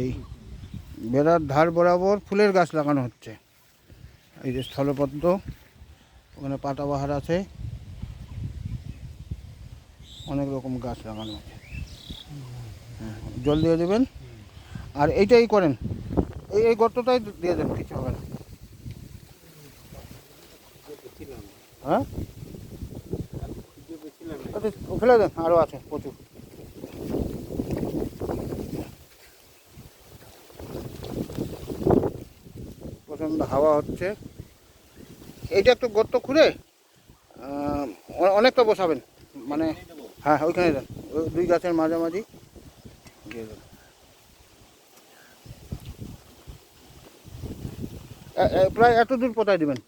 এই বেড়ার ধার বরাবর ফুলের গাছ লাগানো হচ্ছে। এই যে স্থলপদ্ম, ওখানে পাতাবাহার আছে, অনেক রকম গাছ লাগানো আছে। হ্যাঁ, জল দিয়ে দেবেন। আর এইটাই করেন, এই গর্তটাই দিয়ে দেন, কিছু হবে না। হ্যাঁ, ফেলে দেন, আরও আছে প্রচুর। প্রচণ্ড হাওয়া হচ্ছে। এইটা একটু গর্ত খুঁড়ে অনেকটা বসাবেন, মানে হ্যাঁ ওইখানে দেন, ওই দুই গাছের মাঝামাঝি দিয়ে দেন। প্রায় এত দূর পোতায় দেবেন,